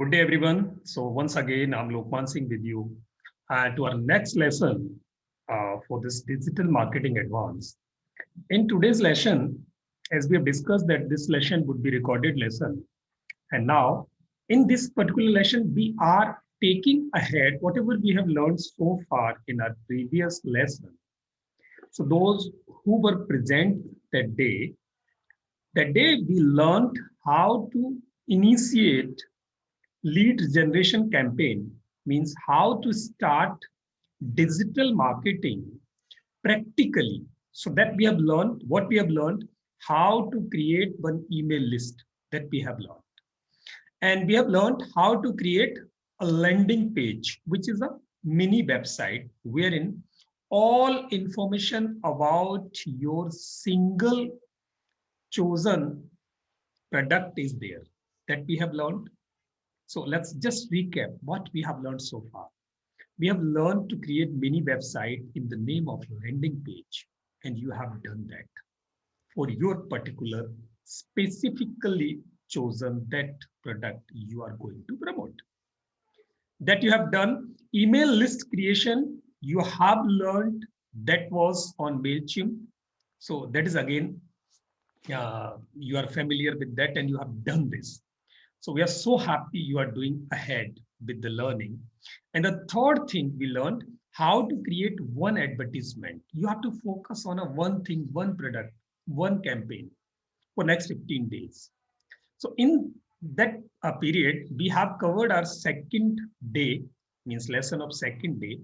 Good day, everyone. So once again, I'm Lokman Singh with you to our next lesson for this digital marketing advance. In today's lesson, as we have discussed that this lesson would be recorded lesson. And now in this particular lesson, we are taking ahead whatever we have learned so far in our previous lesson. So those who were present that day we learned how to initiate lead generation campaign, means how to start digital marketing practically. So that we have learned what we have learned, how to create one email list that we have learned. And we have learned how to create a landing page, which is a mini website wherein all information about your single chosen product is there, that we have learned. So let's just recap what we have learned so far. We have learned to create mini website in the name of landing page, and you have done that for your particular specifically chosen that product you are going to promote. That you have done email list creation, you have learned that was on MailChimp. So that is again, you are familiar with that and you have done this. So we are so happy you are doing ahead with the learning. And the third thing we learned, how to create one advertisement. You have to focus on a one thing, one product, one campaign for next 15 days. So in that period, we have covered our second day, means lesson of second day.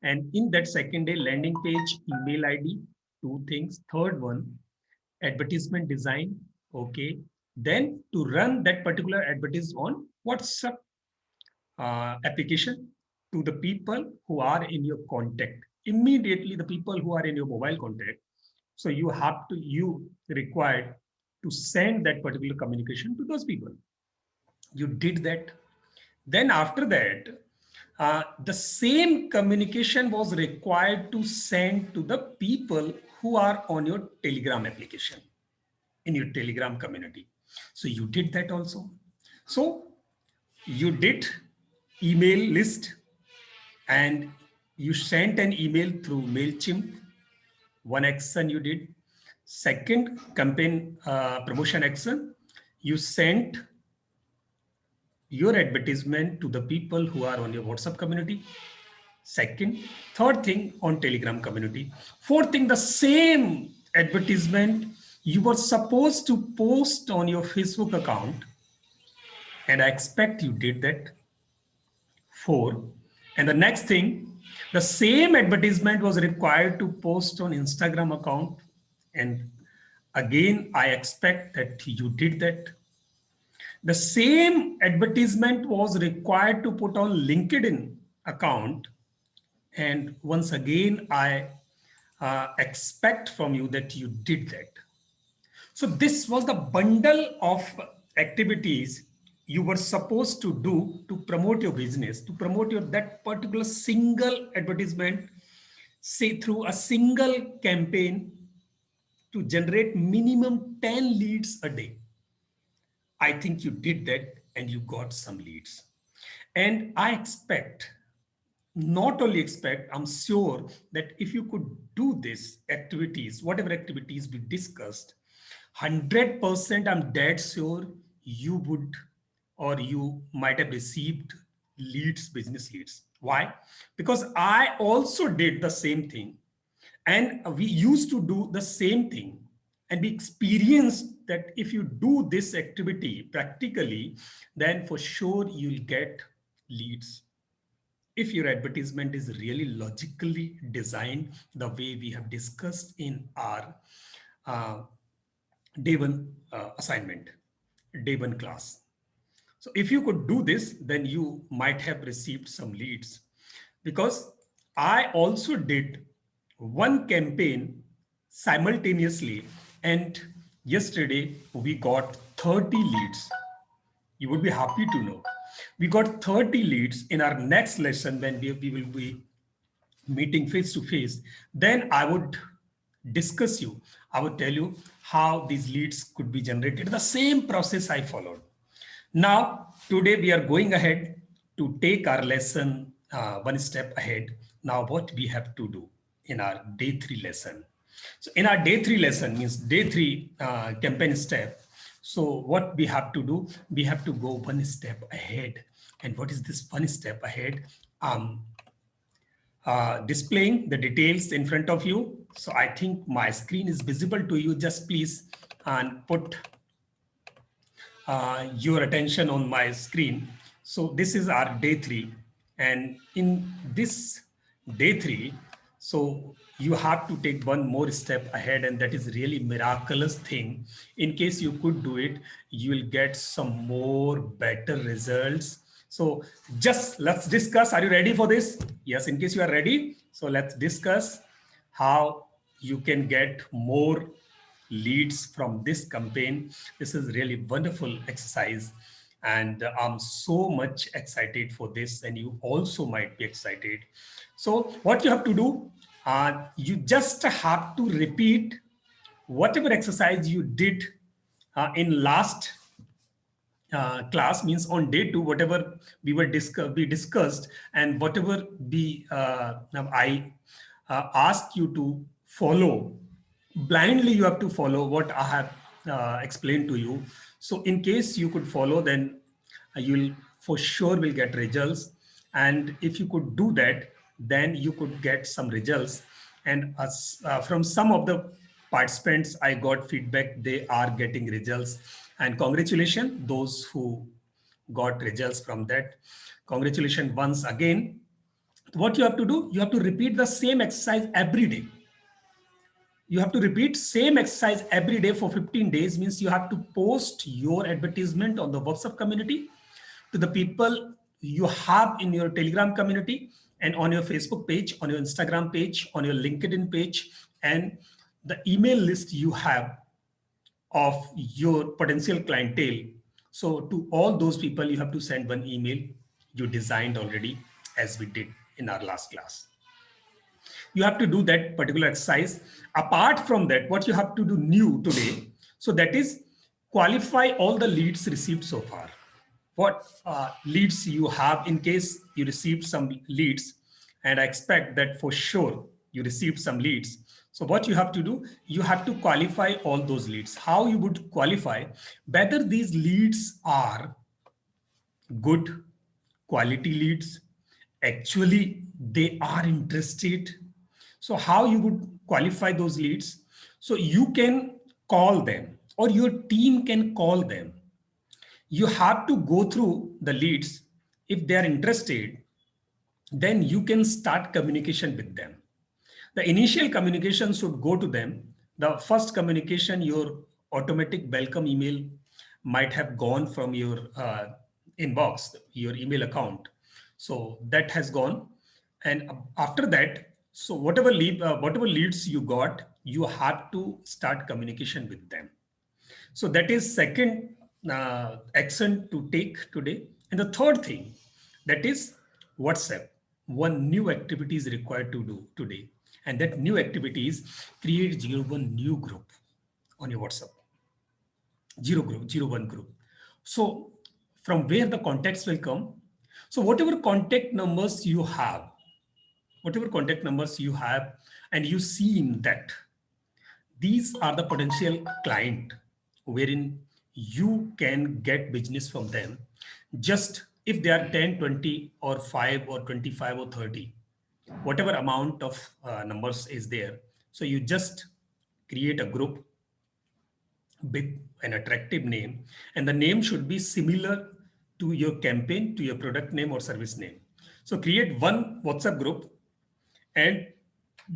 And in that second day, landing page, email ID, two things. Third one, advertisement design. Okay. Then to run that particular advertisement on WhatsApp application to the people who are in your contact. Immediately the people who are in your mobile contact. So you required to send that particular communication to those people. You did that. Then after that, the same communication was required to send to the people who are on your Telegram application, in your Telegram community. So you did that also. So you did email list and you sent an email through MailChimp. One action you did. Second, campaign promotion action, you sent your advertisement to the people who are on your WhatsApp community. Second, third thing on Telegram community. Fourth thing, the same advertisement you were supposed to post on your Facebook account. And I expect you did that. Four. And the next thing, the same advertisement was required to post on Instagram account. And again, I expect that you did that. The same advertisement was required to put on LinkedIn account. And once again, I expect from you that you did that. So this was the bundle of activities you were supposed to do to promote your business, to promote your that particular single advertisement, say through a single campaign to generate minimum 10 leads a day. I think you did that and you got some leads. And I expect, not only expect, I'm sure that if you could do this activities, whatever activities we discussed, 100% I'm dead sure you would, or you might have received leads, business leads. Why? Because I also did the same thing and we used to do the same thing. And we experienced that if you do this activity practically, then for sure you'll get leads. If your advertisement is really logically designed the way we have discussed in our uh, day one assignment, day one class. So if you could do this, then you might have received some leads, because I also did one campaign simultaneously, and yesterday we got 30 leads. You would be happy to know. We got 30 leads. In our next lesson, when we will be meeting face to face, then I would discuss you. I would tell you how these leads could be generated. The same process I followed. Now, today we are going ahead to take our lesson one step ahead. Now, what we have to do in our day 3 lesson. So in our day 3 lesson means day 3 campaign step. So what we have to do, we have to go one step ahead. And what is this one step ahead? Displaying the details in front of you. So I think my screen is visible to you. Just please put your attention on my screen. So this is our day 3. And in this day 3, so you have to take one more step ahead, and that is really miraculous thing. In case you could do it, you will get some more better results. So just let's discuss. Are you ready for this? Yes, in case you are ready. So let's discuss how you can get more leads from this campaign. This is really wonderful exercise. And I'm so much excited for this, and you also might be excited. So what you have to do, you just have to repeat whatever exercise you did in last class, means on day 2, whatever we discussed, and whatever I asked you to follow blindly. You have to follow what I have explained to you. So in case you could follow, then you'll for sure will get results. And if you could do that, then you could get some results. And from some of the participants, I got feedback they are getting results. And congratulations, those who got results from that. Congratulations once again. What you have to do, you have to repeat the same exercise every day. You have to repeat same exercise every day for 15 days. Means you have to post your advertisement on the WhatsApp community to the people you have in your Telegram community, and on your Facebook page, on your Instagram page, on your LinkedIn page, and the email list you have of your potential clientele. So to all those people, you have to send one email you designed already, as we did in our last class. You have to do that particular exercise. Apart from that, what you have to do new today, so that is qualify all the leads received so far. What leads you have, in case you received some leads, and I expect that for sure you received some leads. So what you have to do, you have to qualify all those leads. How you would qualify whether these leads are good quality leads, actually they are interested. So how you would qualify those leads? So you can call them, or your team can call them. You have to go through the leads. If they are interested, then you can start communication with them. The initial communication should go to them. The first communication, your automatic welcome email might have gone from your inbox, your email account. So that has gone. And after that, so whatever leads you got, you have to start communication with them. So that is second action to take today. And the third thing, that is WhatsApp. One new activity is required to do today. And that new activity is create 01 new group on your WhatsApp. Zero one group. So from where the contacts will come. So whatever contact numbers you have, and you see in that, these are the potential client wherein you can get business from them. Just if they are 10, 20 or 5 or 25 or 30, whatever amount of numbers is there. So you just create a group with an attractive name, and the name should be similar to your campaign, to your product name or service name. So create one WhatsApp group and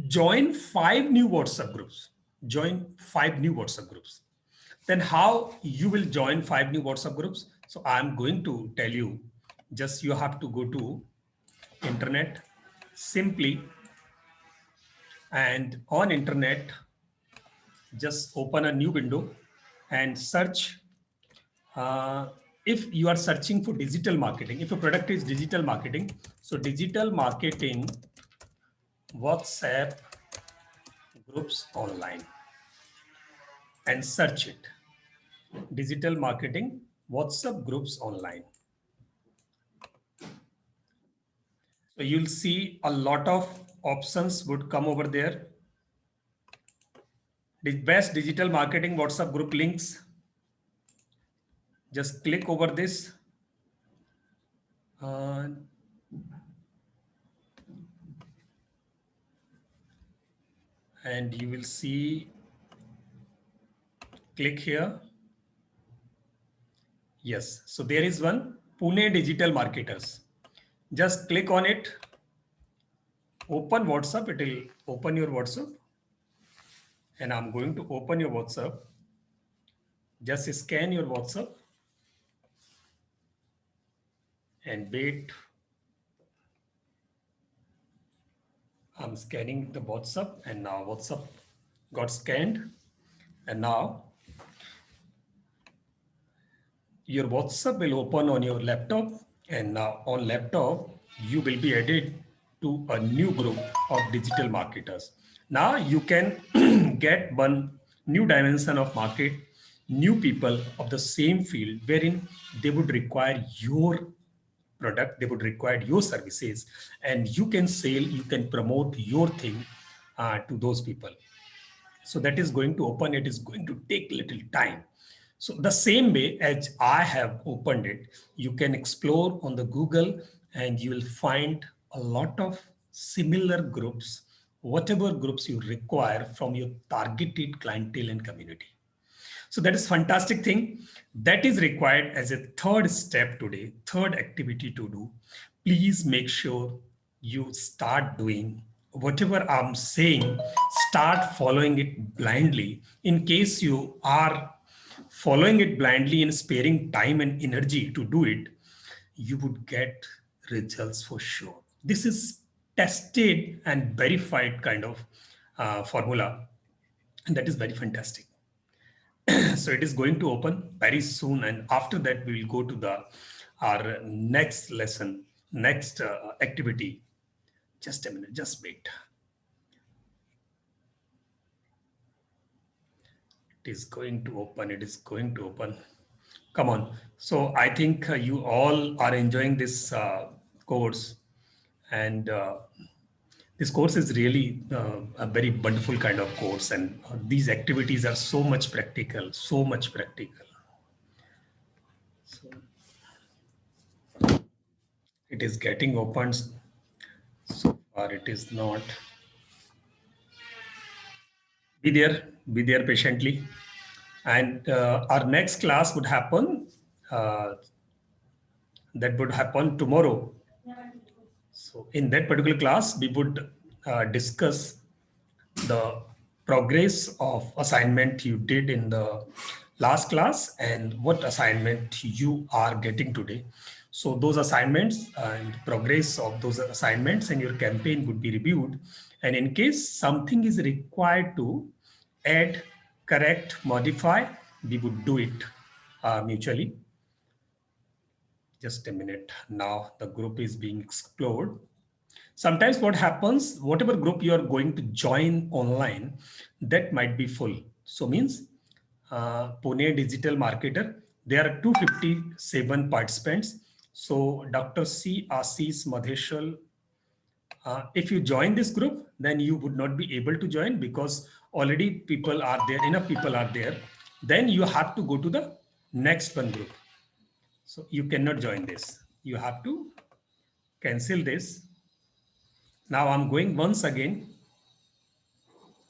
join 5 new WhatsApp groups. Then how you will join 5 new WhatsApp groups? So I'm going to tell you, just you have to go to internet simply, and on internet, just open a new window and search. If you are searching for digital marketing, if your product is digital marketing, so digital marketing WhatsApp groups online, and search it. Digital marketing WhatsApp groups online. So you'll see a lot of options would come over there. The best digital marketing WhatsApp group links. Just click over this. And you will see, click here. Yes, so there is one, Pune Digital Marketers. Just click on it, open WhatsApp, it will open your WhatsApp. And I'm going to open your WhatsApp. Just scan your WhatsApp and wait. I'm scanning the WhatsApp and now WhatsApp got scanned. And now your WhatsApp will open on your laptop, and now on laptop, you will be added to a new group of digital marketers. Now you can get one new dimension of market, new people of the same field wherein they would require your product, they would require your services, and you can sell, you can promote your thing to those people. So that is going to open, it is going to take little time. So the same way as I have opened it, you can explore on the Google and you will find a lot of similar groups, whatever groups you require from your targeted clientele and community. So that is fantastic thing that is required as a third step today, third activity to do. Please make sure you start doing whatever I'm saying, start following it blindly. In case you are following it blindly and sparing time and energy to do it, you would get results for sure. This is tested and verified kind of formula, and that is very fantastic. So it is going to open very soon, and after that we will go to our next lesson, next activity. Just a minute, just wait. It is going to open, it is going to open. Come on. So I think you all are enjoying this course, and this course is really a very wonderful kind of course, and these activities are so much practical, so much practical. So it is getting opened. So far it is not. Be there patiently. And our next class would happen, that would happen tomorrow. So in that particular class, we would discuss the progress of assignment you did in the last class and what assignment you are getting today. So those assignments and progress of those assignments and your campaign would be reviewed. And in case something is required to add, correct, modify, we would do it mutually. Just a minute. Now the group is being explored. Sometimes what happens, whatever group you are going to join online, that might be full. So means Pune Digital Marketer, there are 257 participants. So Dr. C. Ashish Madheshwar, if you join this group, then you would not be able to join because already people are there, enough people are there. Then you have to go to the next one group. So you cannot join this. You have to cancel this. Now I'm going once again.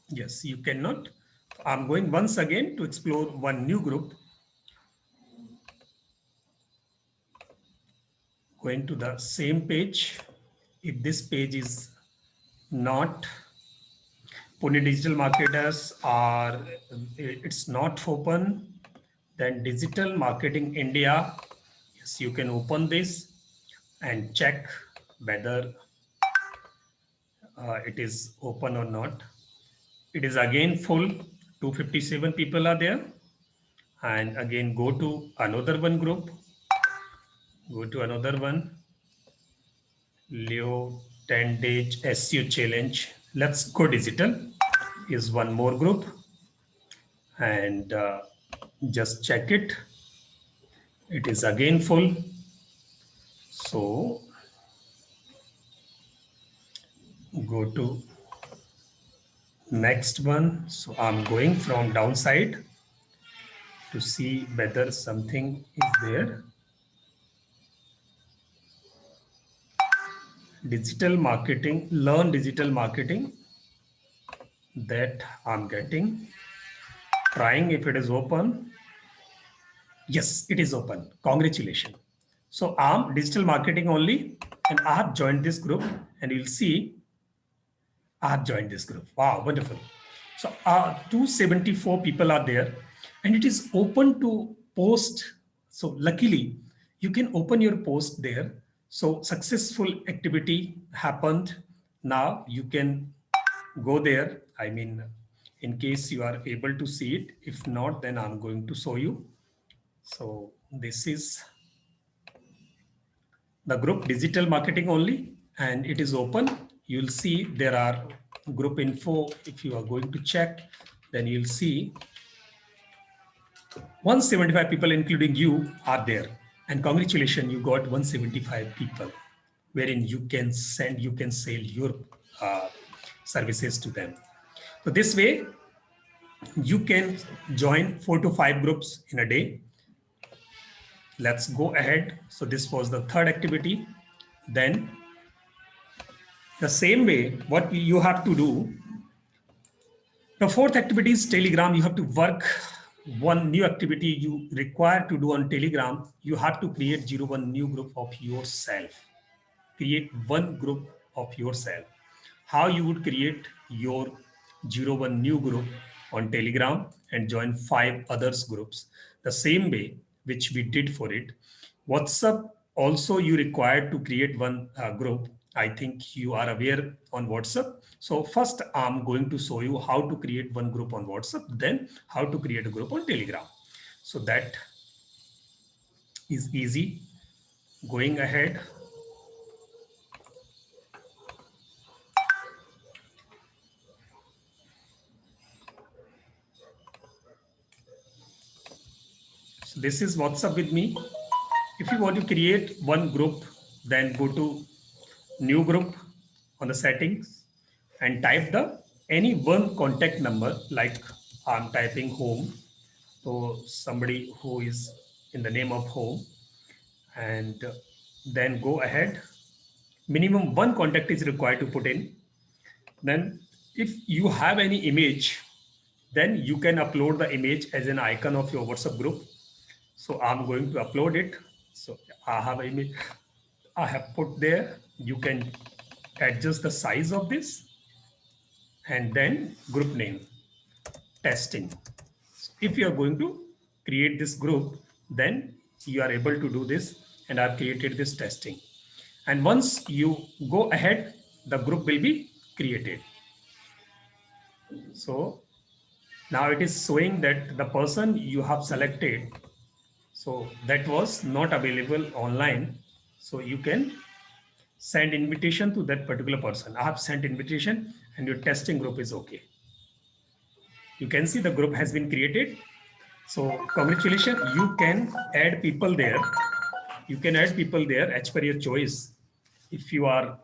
Yes, you cannot. I'm going once again to explore one new group. Going to the same page. If this page is not Pune Digital Marketers or it's not open, then Digital Marketing India, yes, you can open this and check whether it is open or not. It is again full, 257 people are there. And again, go to another one group, go to another one, Leo 10 Days SEO Challenge. Let's Go Digital is one more group, and just check it. it is again full. So go to next one. So I'm going from downside to see whether something is there. Digital marketing, learn digital marketing, that I'm getting. Trying if it is open. Yes, it is open. Congratulations. So I'm digital marketing only, and I have joined this group, and you'll see I have joined this group. Wow, wonderful. So 274 people are there, and it is open to post. So luckily, you can open your post there. So successful activity happened. Now you can go there. I mean, in case you are able to see it. If not, then I'm going to show you. So this is the group digital marketing only, and it is open. You'll see there are group info. If you are going to check, then you'll see 175 people, including you, are there. And congratulations, you got 175 people, wherein you can send, you can sell your services to them. So this way, you can join 4 to 5 groups in a day. Let's go ahead. So this was the third activity. Then the same way, what you have to do, the fourth activity is Telegram. You have to work one new activity you require to do on Telegram. You have to create 01 new group of yourself. Create one group of yourself. How you would create your 01 new group on Telegram and join 5 others groups. The same way which we did for it. WhatsApp also you required to create one group. I think you are aware on WhatsApp. So first I'm going to show you how to create one group on WhatsApp, then how to create a group on Telegram. So that is easy. Going ahead. So this is WhatsApp with me. If you want to create one group, then go to new group on the settings and type the any one contact number, like I'm typing home. So somebody who is in the name of home, and then go ahead. Minimum one contact is required to put in. Then if you have any image, then you can upload the image as an icon of your WhatsApp group. So I'm going to upload it. So I have an image I have put there. You can adjust the size of this, and then group name testing. So if you are going to create this group, then you are able to do this, and I've created this testing. And once you go ahead, the group will be created. So now it is showing that the person you have selected, so that was not available online. So you can send invitation to that particular person. I have sent invitation, and your testing group is okay. You can see the group has been created. So congratulations, you can add people there. You can add people there as per your choice. If you are,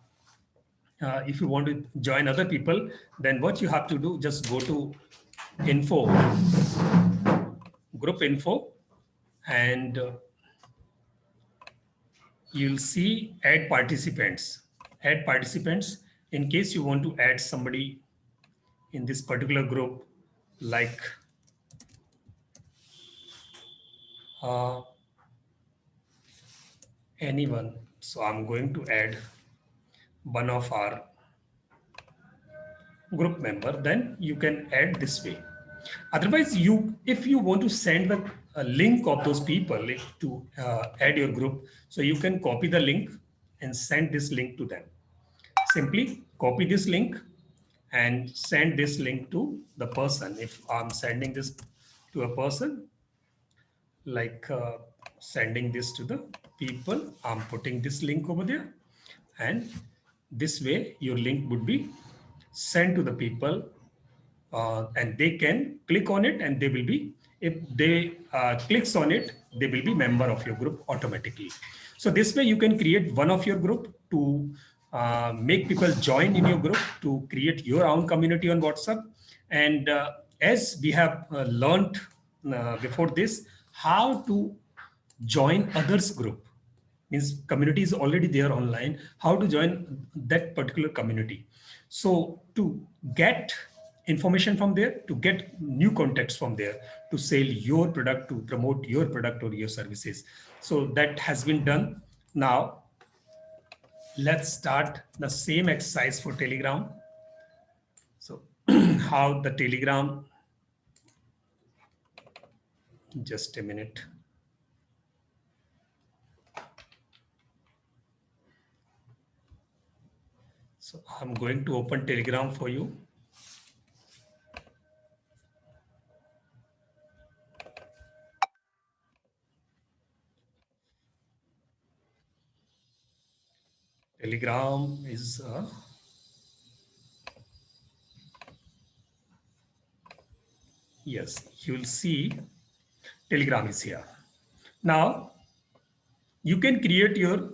if you want to join other people, then what you have to do, just go to info, group info, and you'll see add participants. Add participants in case you want to add somebody in this particular group, like uh, anyone. So I'm going to add one of our group member, then you can add this way. Otherwise, if you want to send the link of those people to add your group, so you can copy the link and send this link to them. Simply copy this link and send this link to the person. If I'm sending this to a person, like sending this to the people, I'm putting this link over there, and this way your link would be sent to the people, and they can click on it, and they will be, if they clicks on it, they will be member of your group automatically. So this way you can create one of your group to make people join in your group, to create your own community on WhatsApp. And as we have learned before this, how to join others group, means community is already there online, how to join that particular community. So to get information from there, to get new contacts from there, to sell your product, to promote your product or your services. So that has been done. Now let's start the same exercise for Telegram. So how the Telegram, just a minute. So I'm going to open Telegram for you. Telegram is yes, you will see Telegram is here. Now you can create your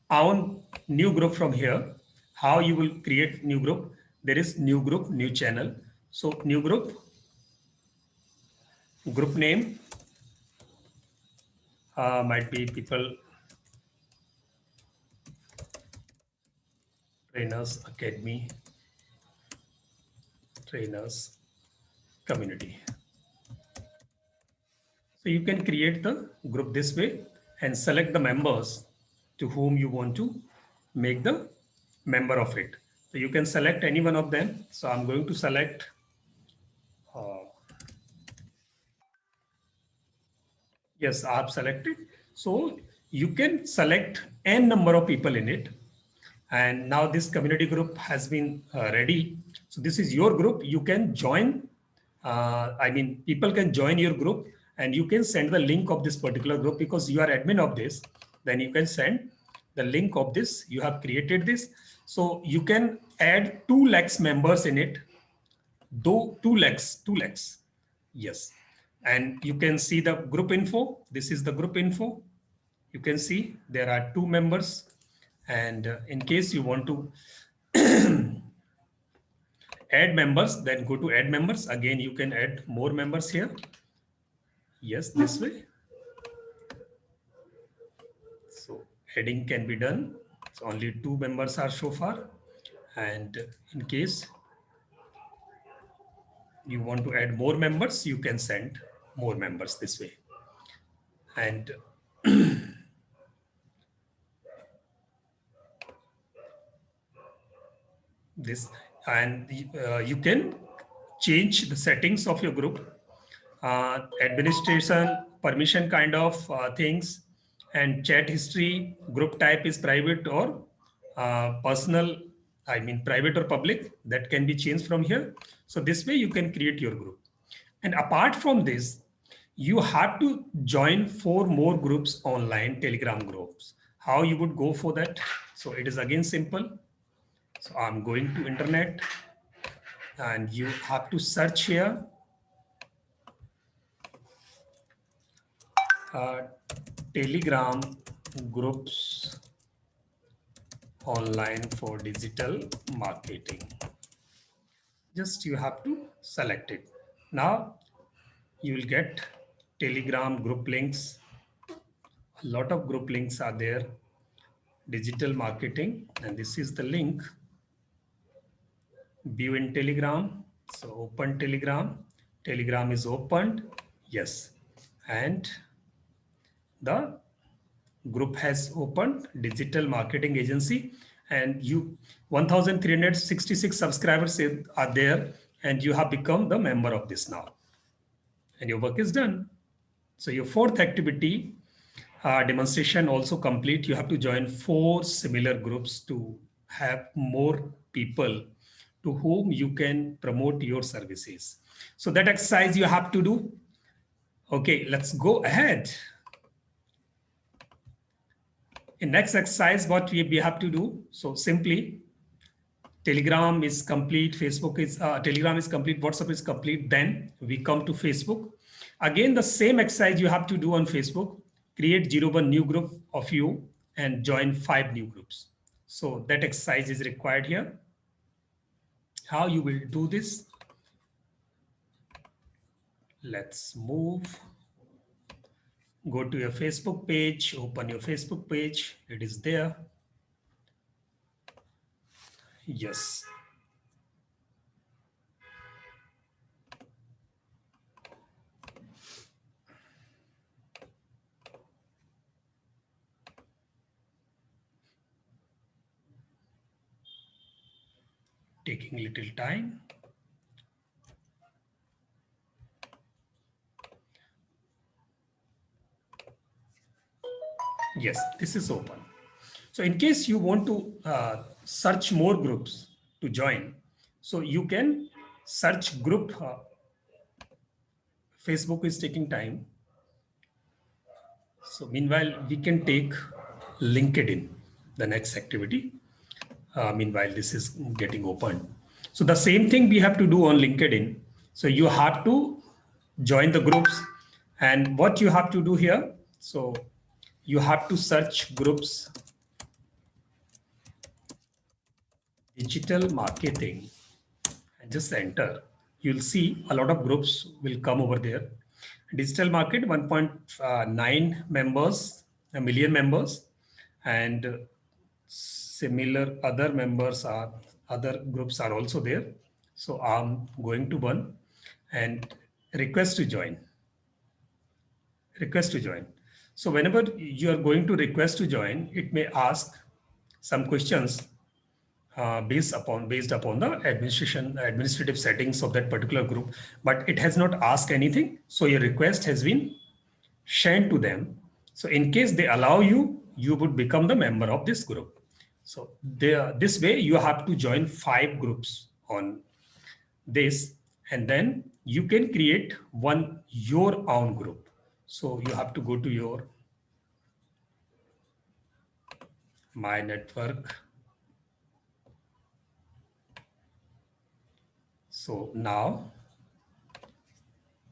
own new group from here. How you will create new group? There is new group, new channel. So new group name might be people trainers academy trainers community. So you can create the group this way and select the members to whom you want to make the member of it. So you can select any one of them. So I'm going to select yes, I've selected. So you can select n number of people in it. And now this community group has been ready. So this is your group. You can join. I mean, people can join your group and you can send the link of this particular group because you are admin of this. Then you can send the link of this. You have created this. So you can add 2 lakhs members in it. Though 2 lakhs. Yes. And you can see the group info. This is the group info. You can see there are 2 members. And in case you want to add members, then go to add members. Again, you can add more members here. Yes, this way. So adding can be done. So only 2 members are so far. And in case you want to add more members, you can send more members this way. And this, and you can change the settings of your group, administration, permission kind of things, and chat history, group type is private or personal, I mean private or public, that can be changed from here. So this way you can create your group. And apart from this, you have to join 4 more groups online, Telegram groups. How you would go for that? So it is again simple. So I'm going to internet and you have to search here. Telegram groups online for digital marketing. Just you have to select it. Now you will get Telegram group links. A lot of group links are there. Digital marketing, and this is the link. View in Telegram. So open Telegram. Telegram is opened. Yes. And the group has opened, digital marketing agency, and you 1366 subscribers are there, and you have become the member of this now, and your work is done. So your 4th activity demonstration also complete. You have to join 4 similar groups to have more people to whom you can promote your services. So that exercise you have to do. Okay, let's go ahead. In next exercise, what we have to do. So simply, Telegram is complete, Facebook is, Telegram is complete, WhatsApp is complete. Then we come to Facebook. Again, the same exercise you have to do on Facebook. Create 01 new group of you and join 5 new groups. So that exercise is required here. How you will do this? Let's move. Go to your Facebook page, open your Facebook page. It is there. Yes. Taking little time. Yes, this is open. So in case you want to search more groups to join, so you can search group. Facebook is taking time. So meanwhile, we can take LinkedIn, the next activity. Meanwhile, this is getting opened. So the same thing we have to do on LinkedIn. So you have to join the groups, and what you have to do here. So you have to search groups, digital marketing, and just enter. You'll see a lot of groups will come over there. Digital market 1.9 members, a million members, and similar other members are, other groups are also there. So I'm going to one and request to join. Request to join. So whenever you are going to request to join, it may ask some questions based upon the administrative settings of that particular group, but it has not asked anything. So your request has been sent to them. So in case they allow you, you would become the member of this group. So this way you have to join 5 groups on this, and then you can create your own group. So you have to go to your My Network. So now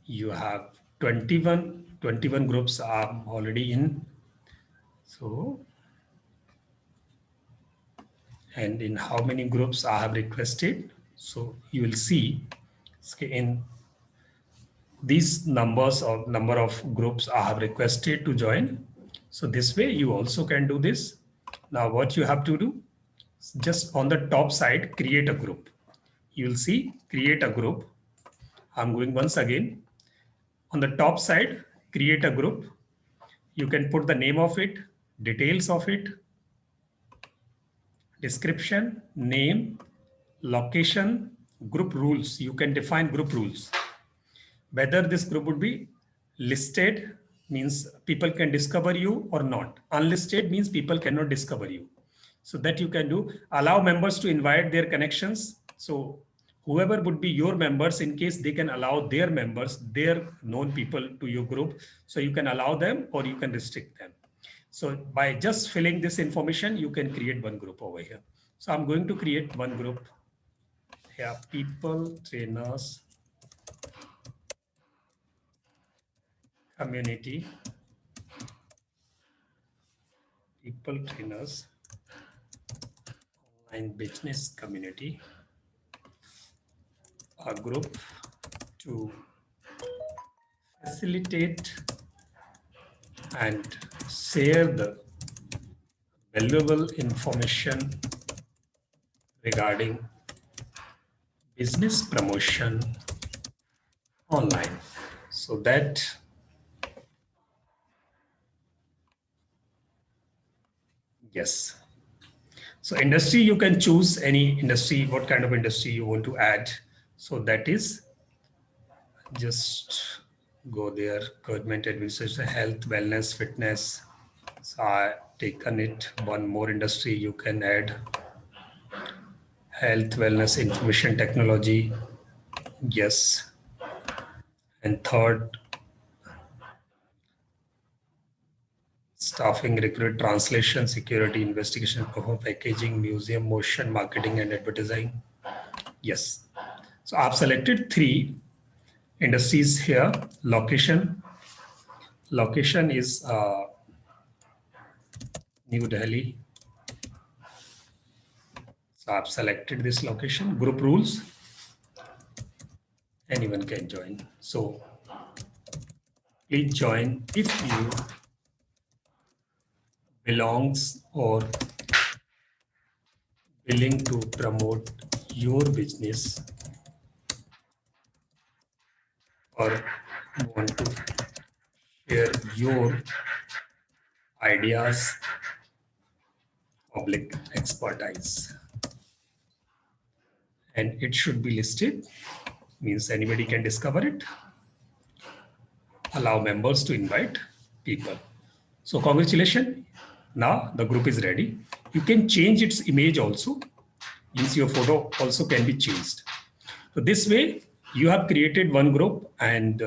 you have 21 groups are already in. So, and in how many groups I have requested. So you will see in these numbers or number of groups I have requested to join. So this way you also can do this. Now what you have to do, just on the top side, create a group. You will see create a group. I'm going once again. On the top side, create a group. You can put the name of it, details of it, description, name, location, group rules. You can define group rules. Whether this group would be listed means people can discover you or not. Unlisted means people cannot discover you. So that you can do. Allow members to invite their connections. So whoever would be your members, in case they can allow their members, their known people to your group. So you can allow them or you can restrict them. So by just filling this information, you can create one group over here. So I'm going to create one group here, people trainers community, people trainers online business community, a group to facilitate and share the valuable information regarding business promotion online. So that yes. So industry, you can choose any industry, what kind of industry you want to add. So that is just go there, government administration, health, wellness, fitness. So I taken it one more industry you can add. Health, wellness, information technology. Yes. And third, staffing, recruit, translation, security, investigation, perform, packaging, museum, motion, marketing, and advertising. Yes. So I've selected 3 Industries here, location is New Delhi. So I've selected this location. Group rules, anyone can join. So please join if you belongs or willing to promote your business or want to share your ideas, public expertise. And it should be listed, means anybody can discover it. Allow members to invite people. So congratulations. Now the group is ready. You can change its image also. Means your photo also can be changed. So this way you have created one group and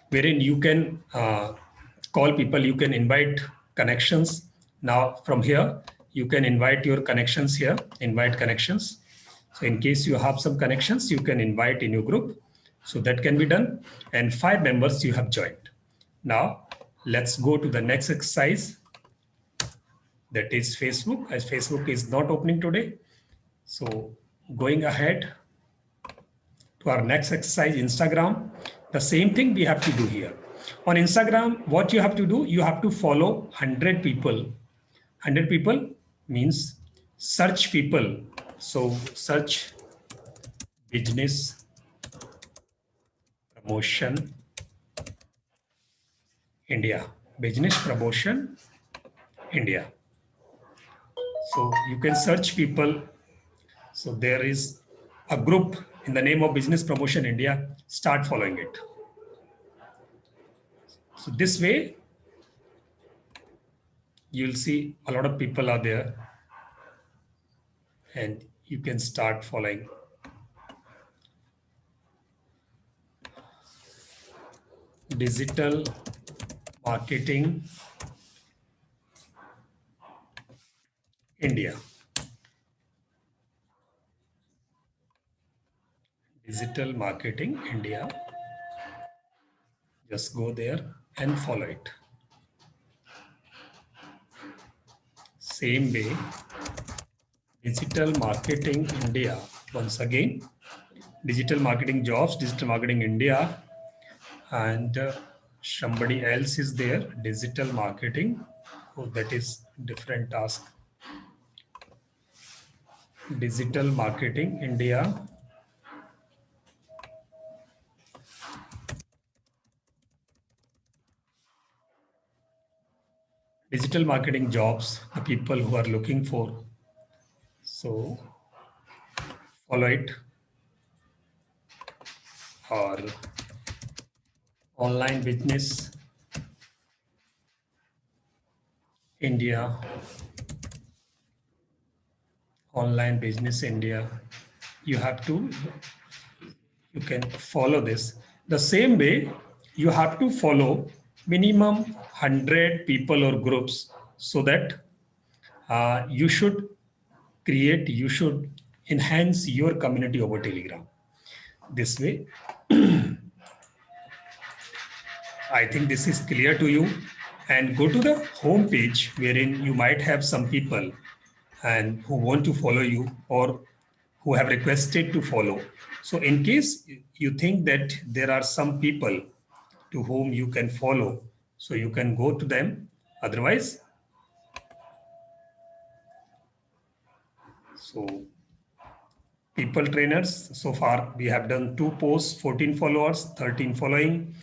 wherein you can call people, you can invite connections. Now from here, you can invite your connections here, invite connections. So in case you have some connections, you can invite in your group. So that can be done. And 5 members you have joined. Now let's go to the next exercise. That is Facebook, as Facebook is not opening today. So going ahead to our next exercise, Instagram, the same thing we have to do here. On Instagram, what you have to do, you have to follow 100 people. 100 people means search people. So search business promotion India, business promotion India. So you can search people. So there is a group in the name of Business Promotion India. Start following it. So this way, you'll see a lot of people are there and you can start following. Digital Marketing India. Digital Marketing India. Just go there and follow it. Same way, Digital Marketing India. Once again, Digital Marketing Jobs, Digital Marketing India, and somebody else is there, Digital Marketing. Oh, that is different task. Digital Marketing India. Digital marketing jobs, the people who are looking for. So follow it. Or online business India. Online business India. You can follow this. The same way, you have to follow minimum 100 people or groups so that you should enhance your community over Telegram. This way, I think this is clear to you. And go to the home page wherein you might have some people and who want to follow you or who have requested to follow. So in case you think that there are some people to whom you can follow, so you can go to them. Otherwise, so people trainers, so far we have done 2 posts, 14 followers, 13 following.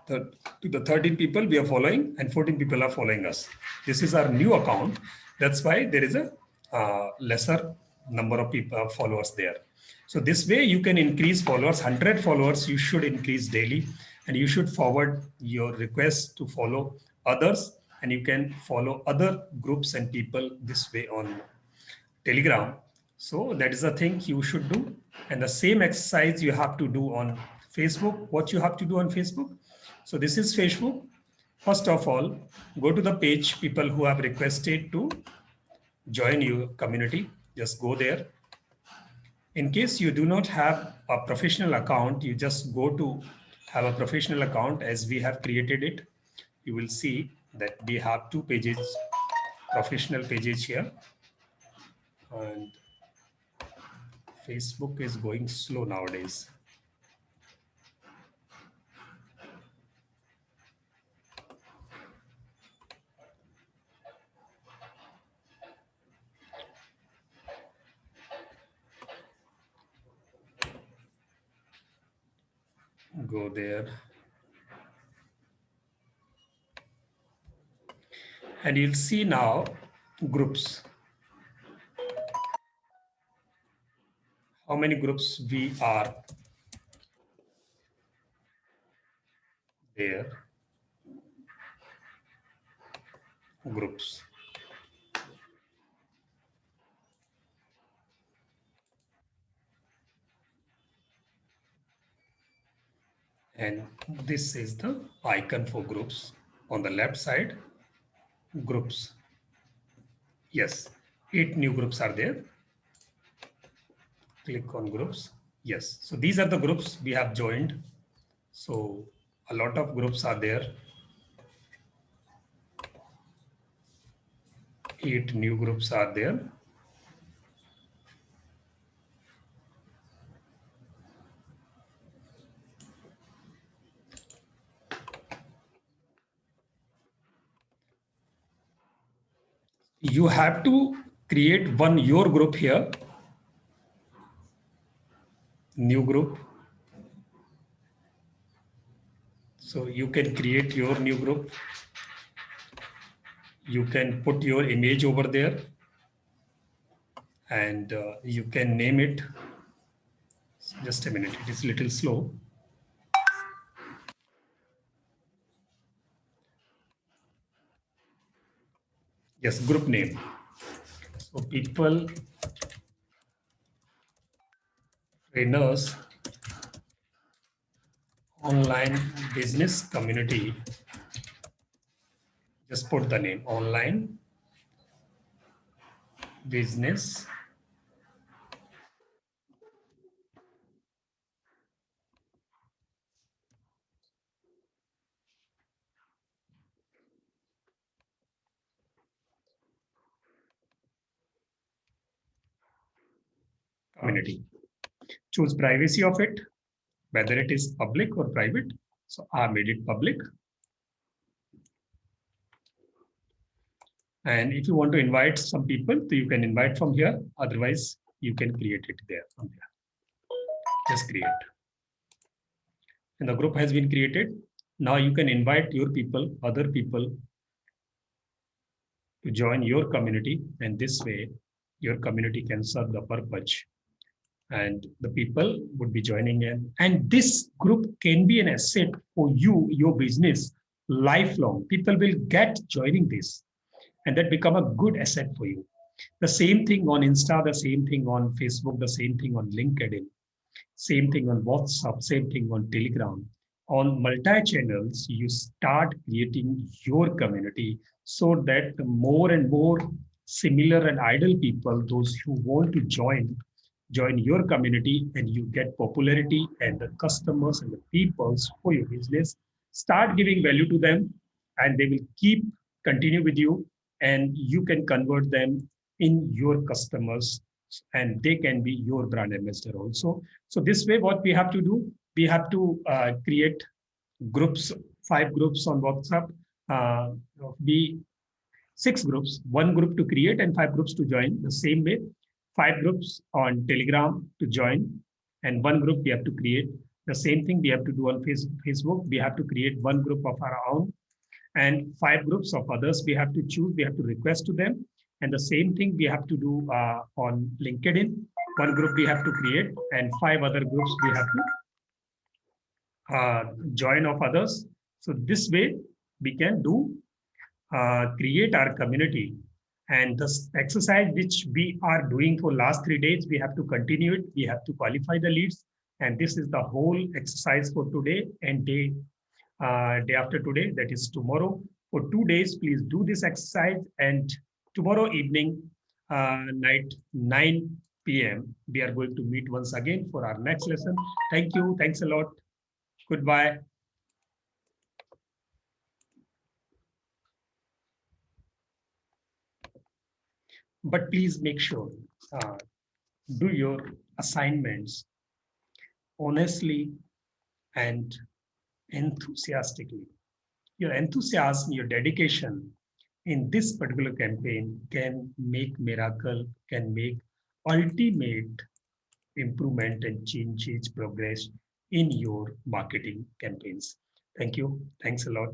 To the 13 people we are following and 14 people are following us. This is our new account. That's why there is a lesser number of people followers there. So this way you can increase followers. 100 followers you should increase daily, and you should forward your request to follow others, and you can follow other groups and people this way on Telegram. So that is the thing you should do. And the same exercise you have to do on Facebook. What you have to do on Facebook? So this is Facebook. First of all, go to the page, people who have requested to join your community. Just go there. In case you do not have a professional account, you just go to have a professional account as we have created it, you will see that we have two pages, professional pages here, and Facebook is going slow nowadays. Go there. And you'll see now groups. How many groups we are there? Groups. And this is the icon for groups. On the left side, groups. Yes, 8 new groups are there. Click on groups. Yes, so these are the groups we have joined. So a lot of groups are there. 8 new groups are there. You have to create one your group here. New group. So you can create your new group. You can put your image over there and you can name it. Just a minute, it is a little slow. Yes, group name. So people, trainers, online business community. Just put the name, online business community. Choose privacy of it, whether it is public or private. So I made it public. And if you want to invite some people, so you can invite from here. Otherwise, you can create it there from here. Just create. And the group has been created. Now you can invite your people, other people to join your community. And this way, your community can serve the purpose. And the people would be joining in. And this group can be an asset for you, your business, lifelong. People will get joining this. And that become a good asset for you. The same thing on Insta, the same thing on Facebook, the same thing on LinkedIn, same thing on WhatsApp, same thing on Telegram. On multi-channels, you start creating your community so that the more and more similar and idle people, those who want to join your community and you get popularity and the customers and the peoples for your business, start giving value to them and they will continue with you and you can convert them in your customers and they can be your brand ambassador also. So this way, what we have to do, we have to create groups, 5 groups on WhatsApp, be 6 groups, 1 group to create and 5 groups to join. The same way, 5 groups on Telegram to join and 1 group we have to create. The same thing we have to do on Facebook. We have to create 1 group of our own and 5 groups of others we have to choose. We have to request to them. And the same thing we have to do on LinkedIn. 1 group we have to create and 5 other groups we have to join of others. So this way we can do create our community. And this exercise which we are doing for last 3 days, we have to continue it. We have to qualify the leads. And this is the whole exercise for today and day after today, that is tomorrow. For 2 days, please do this exercise. And tomorrow evening, night 9 p.m., we are going to meet once again for our next lesson. Thank you. Thanks a lot. Goodbye. But please make sure, do your assignments honestly and enthusiastically. Your enthusiasm, your dedication in this particular campaign can make miracle, can make ultimate improvement and change progress in your marketing campaigns. Thank you. Thanks a lot.